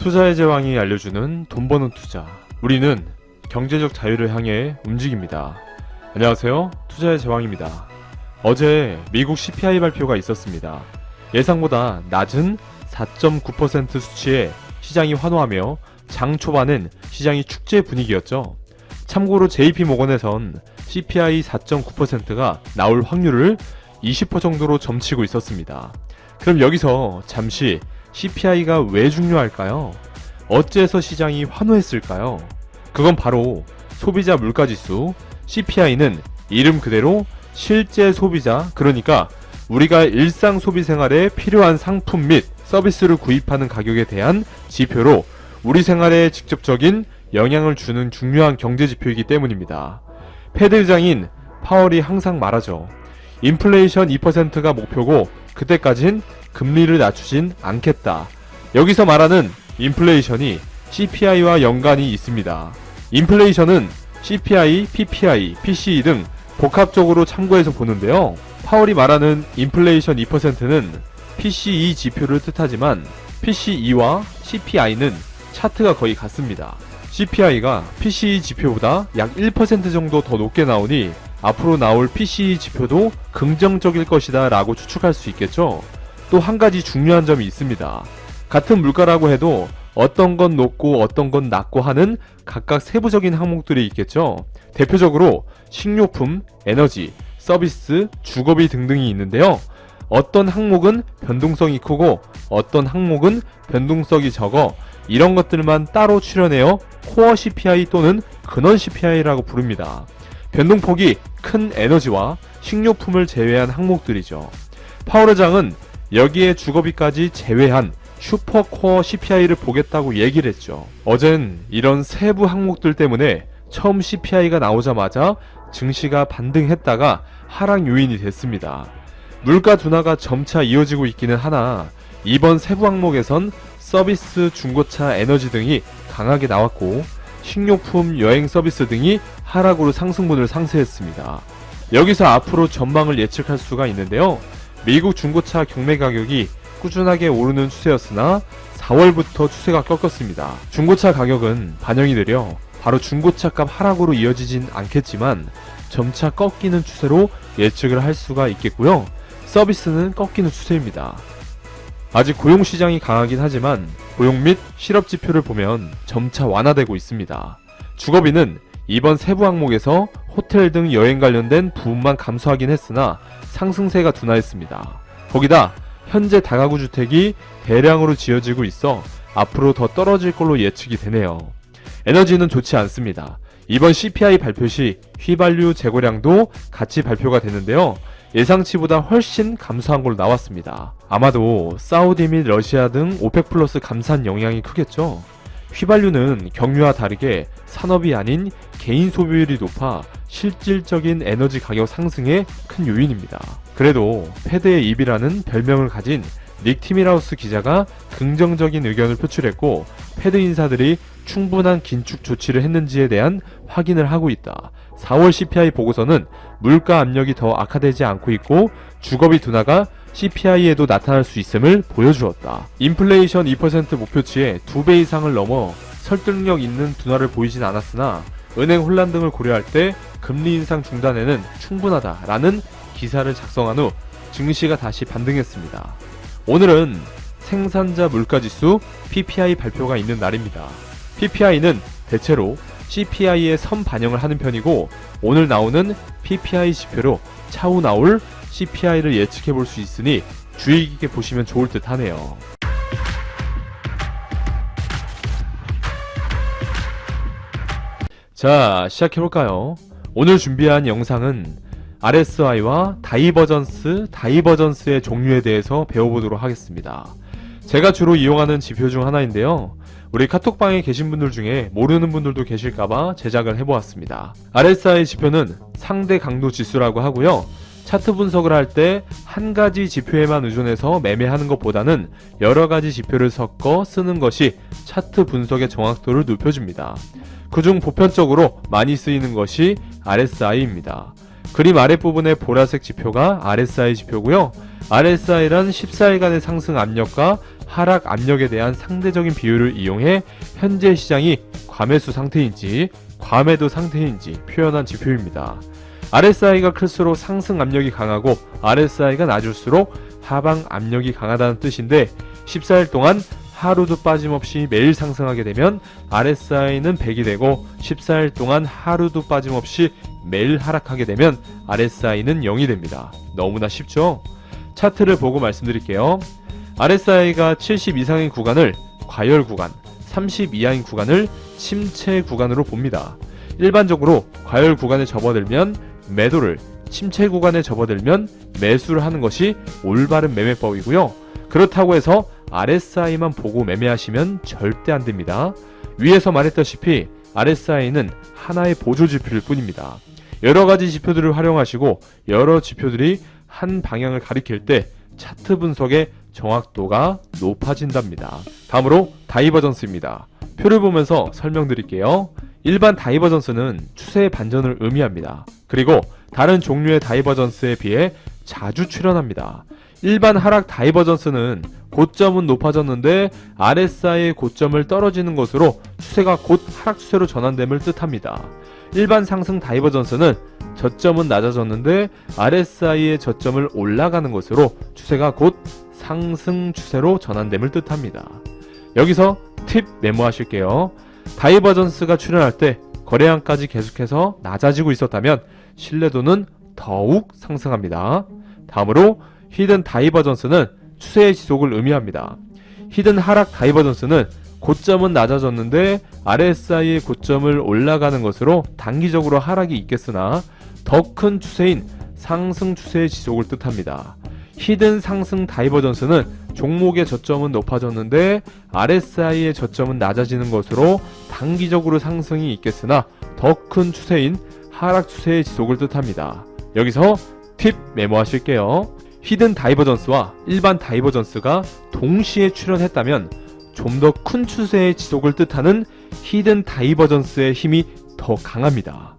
투자의 제왕이 알려주는 돈 버는 투자. 우리는 경제적 자유를 향해 움직입니다. 안녕하세요. 투자의 제왕입니다. 어제 미국 CPI 발표가 있었습니다. 예상보다 낮은 4.9% 수치에 시장이 환호하며 장 초반엔 시장이 축제 분위기였죠. 참고로 JP모건에선 CPI 4.9%가 나올 확률을 20% 정도로 점치고 있었습니다. 그럼 여기서 잠시 CPI가 왜 중요할까요? 어째서 시장이 환호했을까요? 그건 바로 소비자 물가지수 CPI는 이름 그대로 실제 소비자, 그러니까 우리가 일상 소비 생활에 필요한 상품 및 서비스를 구입하는 가격에 대한 지표로 우리 생활에 직접적인 영향을 주는 중요한 경제 지표이기 때문입니다. 패드 의장인 파월이 항상 말하죠. 인플레이션 2%가 목표고 그때까진 금리를 낮추진 않겠다. 여기서 말하는 인플레이션이 CPI와 연관이 있습니다. 인플레이션은 CPI, PPI, PCE 등 복합적으로 참고해서 보는데요. 파월이 말하는 인플레이션 2%는 PCE 지표를 뜻하지만 PCE와 CPI는 차트가 거의 같습니다. CPI가 PCE 지표보다 약 1% 정도 더 높게 나오니 앞으로 나올 PCE 지표도 긍정적일 것이다 라고 추측할 수 있겠죠. 또 한 가지 중요한 점이 있습니다. 같은 물가라고 해도 어떤 건 높고 어떤 건 낮고 하는 각각 세부적인 항목들이 있겠죠. 대표적으로 식료품, 에너지, 서비스, 주거비 등등이 있는데요. 어떤 항목은 변동성이 크고 어떤 항목은 변동성이 적어 이런 것들만 따로 추려내어 코어 CPI 또는 근원 CPI라고 부릅니다. 변동폭이 큰 에너지와 식료품을 제외한 항목들이죠. 파월 의장은 여기에 주거비까지 제외한 슈퍼코어 CPI를 보겠다고 얘기를 했죠. 어젠 이런 세부 항목들 때문에 처음 CPI가 나오자마자 증시가 반등했다가 하락 요인이 됐습니다. 물가 둔화가 점차 이어지고 있기는 하나 이번 세부 항목에선 서비스, 중고차, 에너지 등이 강하게 나왔고 식료품, 여행 서비스 등이 하락으로 상승분을 상쇄했습니다. 여기서 앞으로 전망을 예측할 수가 있는데요. 미국 중고차 경매 가격이 꾸준하게 오르는 추세였으나 4월부터 추세가 꺾였습니다. 중고차 가격은 반영이 되려 바로 중고차값 하락으로 이어지진 않겠지만 점차 꺾이는 추세로 예측을 할 수가 있겠고요. 서비스는 꺾이는 추세입니다. 아직 고용시장이 강하긴 하지만 고용 및 실업지표를 보면 점차 완화되고 있습니다. 주거비는 이번 세부 항목에서 호텔 등 여행 관련된 부분만 감소하긴 했으나 상승세가 둔화했습니다. 거기다 현재 다가구 주택이 대량으로 지어지고 있어 앞으로 더 떨어질 걸로 예측이 되네요. 에너지는 좋지 않습니다. 이번 CPI 발표 시 휘발유 재고량도 같이 발표가 되는데요. 예상치보다 훨씬 감소한 걸로 나왔습니다. 아마도 사우디 및 러시아 등 오펙 플러스 감산 영향이 크겠죠. 휘발유는 경유와 다르게 산업이 아닌 개인 소비율이 높아 실질적인 에너지 가격 상승에 큰 요인입니다. 그래도 패드의 입이라는 별명을 가진 닉 티밀하우스 기자가 긍정적인 의견을 표출했고 패드 인사들이 충분한 긴축 조치를 했는지에 대한 확인을 하고 있다. 4월 CPI 보고서는 물가 압력이 더 악화되지 않고 있고 주거비 둔화가 CPI에도 나타날 수 있음을 보여주었다. 인플레이션 2% 목표치의 2배 이상을 넘어 설득력 있는 둔화를 보이진 않았으나 은행 혼란 등을 고려할 때 금리 인상 중단에는 충분하다라는 기사를 작성한 후 증시가 다시 반등했습니다. 오늘은 생산자 물가지수 PPI 발표가 있는 날입니다. PPI는 대체로 CPI에 선반영을 하는 편이고 오늘 나오는 PPI 지표로 차후 나올 CPI를 예측해 볼 수 있으니 주의 깊게 보시면 좋을 듯 하네요. 자, 시작해볼까요? 오늘 준비한 영상은 RSI와 다이버전스의 종류에 대해서 배워보도록 하겠습니다. 제가 주로 이용하는 지표 중 하나인데요. 우리 카톡방에 계신 분들 중에 모르는 분들도 계실까봐 제작을 해보았습니다. RSI 지표는 상대 강도 지수라고 하고요. 차트 분석을 할 때 한 가지 지표에만 의존해서 매매하는 것보다는 여러 가지 지표를 섞어 쓰는 것이 차트 분석의 정확도를 높여줍니다. 그중 보편적으로 많이 쓰이는 것이 RSI입니다. 그림 아랫부분의 보라색 지표가 RSI 지표고요. RSI란 14일간의 상승 압력과 하락 압력에 대한 상대적인 비율을 이용해 현재 시장이 과매수 상태인지 과매도 상태인지 표현한 지표입니다. RSI가 클수록 상승 압력이 강하고 RSI가 낮을수록 하방 압력이 강하다는 뜻인데 14일 동안 하루도 빠짐없이 매일 상승하게 되면 RSI는 100이 되고 14일 동안 하루도 빠짐없이 매일 하락하게 되면 RSI는 0이 됩니다. 너무나 쉽죠? 차트를 보고 말씀드릴게요. RSI가 70 이상인 구간을 과열 구간, 30 이하인 구간을 침체 구간으로 봅니다. 일반적으로 과열 구간에 접어들면 매도를, 침체 구간에 접어들면 매수를 하는 것이 올바른 매매법이고요. 그렇다고 해서 RSI만 보고 매매하시면 절대 안 됩니다. 위에서 말했다시피 RSI는 하나의 보조 지표일 뿐입니다. 여러 가지 지표들을 활용하시고 여러 지표들이 한 방향을 가리킬 때 차트 분석의 정확도가 높아진답니다. 다음으로 다이버전스입니다. 표를 보면서 설명드릴게요. 일반 다이버전스는 추세의 반전을 의미합니다. 그리고 다른 종류의 다이버전스에 비해 자주 출현합니다. 일반 하락 다이버전스는 고점은 높아졌는데 RSI의 고점을 떨어지는 것으로 추세가 곧 하락 추세로 전환됨을 뜻합니다. 일반 상승 다이버전스는 저점은 낮아졌는데 RSI의 저점을 올라가는 것으로 추세가 곧 상승 추세로 전환됨을 뜻합니다. 여기서 팁 메모하실게요. 다이버전스가 출현할 때 거래량까지 계속해서 낮아지고 있었다면 신뢰도는 더욱 상승합니다. 다음으로 히든 다이버전스는 추세의 지속을 의미합니다. 히든 하락 다이버전스는 고점은 낮아졌는데 RSI의 고점을 올라가는 것으로 단기적으로 하락이 있겠으나 더 큰 추세인 상승 추세의 지속을 뜻합니다. 히든 상승 다이버전스는 종목의 저점은 높아졌는데 RSI의 저점은 낮아지는 것으로 단기적으로 상승이 있겠으나 더 큰 추세인 하락 추세의 지속을 뜻합니다. 여기서 팁 메모하실게요. 히든 다이버전스와 일반 다이버전스가 동시에 출현했다면 좀 더 큰 추세의 지속을 뜻하는 히든 다이버전스의 힘이 더 강합니다.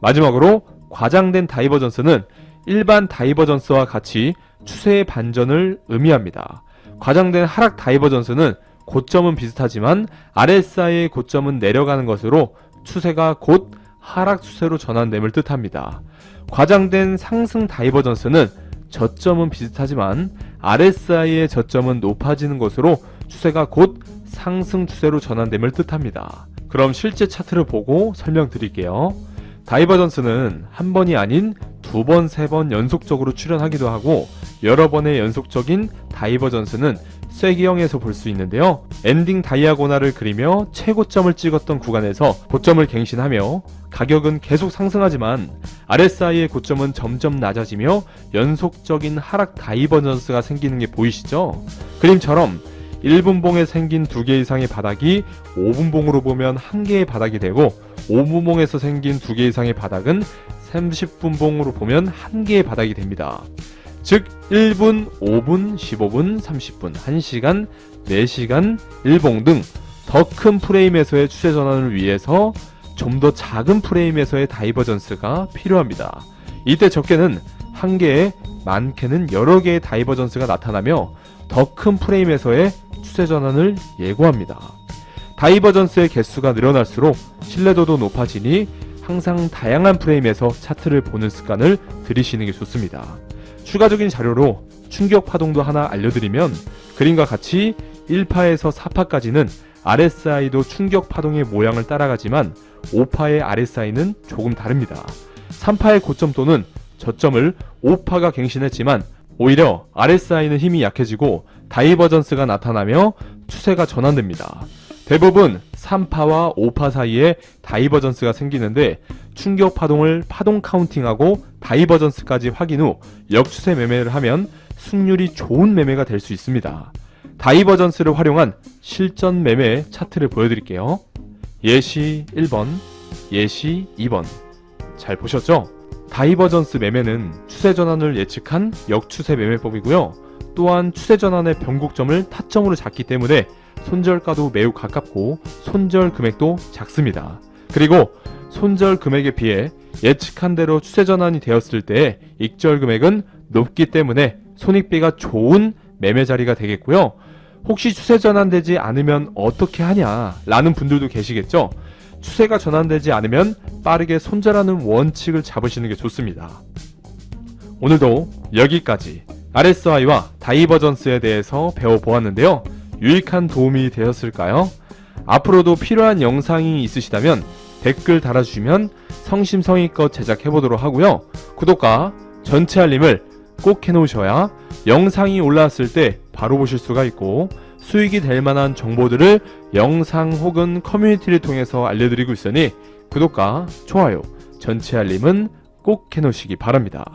마지막으로 과장된 다이버전스는 일반 다이버전스와 같이 추세의 반전을 의미합니다. 과장된 하락 다이버전스는 고점은 비슷하지만 RSI의 고점은 내려가는 것으로 추세가 곧 하락 추세로 전환됨을 뜻합니다. 과장된 상승 다이버전스는 저점은 비슷하지만 RSI의 저점은 높아지는 것으로 추세가 곧 상승 추세로 전환됨을 뜻합니다. 그럼 실제 차트를 보고 설명드릴게요. 다이버전스는 한 번이 아닌 두 번, 세 번 연속적으로 출현하기도 하고 여러 번의 연속적인 다이버전스는 쐐기형에서 볼 수 있는데요. 엔딩 다이아고날을 그리며 최고점을 찍었던 구간에서 고점을 갱신하며 가격은 계속 상승하지만 RSI의 고점은 점점 낮아지며 연속적인 하락 다이버전스가 생기는 게 보이시죠? 그림처럼 1분봉에 생긴 2개 이상의 바닥이 5분봉으로 보면 1개의 바닥이 되고 5분봉에서 생긴 2개 이상의 바닥은 30분봉으로 보면 1개의 바닥이 됩니다. 즉 1분, 5분, 15분, 30분, 1시간, 4시간, 1봉 등 더 큰 프레임에서의 추세 전환을 위해서 좀 더 작은 프레임에서의 다이버전스가 필요합니다. 이때 적게는 1개에 많게는 여러 개의 다이버전스가 나타나며 더 큰 프레임에서의 추세 전환을 예고합니다. 다이버전스의 개수가 늘어날수록 신뢰도도 높아지니 항상 다양한 프레임에서 차트를 보는 습관을 들이시는 게 좋습니다. 추가적인 자료로 충격 파동도 하나 알려드리면 그림과 같이 1파에서 4파까지는 RSI도 충격 파동의 모양을 따라가지만 5파의 RSI는 조금 다릅니다. 3파의 고점 또는 저점을 5파가 갱신했지만 오히려 RSI는 힘이 약해지고 다이버전스가 나타나며 추세가 전환됩니다. 대부분 3파와 5파 사이에 다이버전스가 생기는데 충격 파동을 파동 카운팅하고 다이버전스까지 확인 후 역추세 매매를 하면 승률이 좋은 매매가 될 수 있습니다. 다이버전스를 활용한 실전 매매 차트를 보여드릴게요. 예시 1번, 예시 2번. 잘 보셨죠? 다이버전스 매매는 추세 전환을 예측한 역추세 매매법이고요. 또한 추세 전환의 변곡점을 타점으로 잡기 때문에 손절가도 매우 가깝고 손절 금액도 작습니다. 그리고 손절 금액에 비해 예측한 대로 추세 전환이 되었을 때 익절 금액은 높기 때문에 손익비가 좋은 매매 자리가 되겠고요. 혹시 추세 전환되지 않으면 어떻게 하냐 라는 분들도 계시겠죠. 추세가 전환되지 않으면 빠르게 손절하는 원칙을 잡으시는 게 좋습니다. 오늘도 여기까지 RSI와 다이버전스에 대해서 배워보았는데요. 유익한 도움이 되었을까요? 앞으로도 필요한 영상이 있으시다면 댓글 달아주시면 성심성의껏 제작해보도록 하고요. 구독과 전체 알림을 꼭 해놓으셔야 영상이 올라왔을 때 바로 보실 수가 있고 수익이 될 만한 정보들을 영상 혹은 커뮤니티를 통해서 알려드리고 있으니 구독과 좋아요, 전체 알림은 꼭 해놓으시기 바랍니다.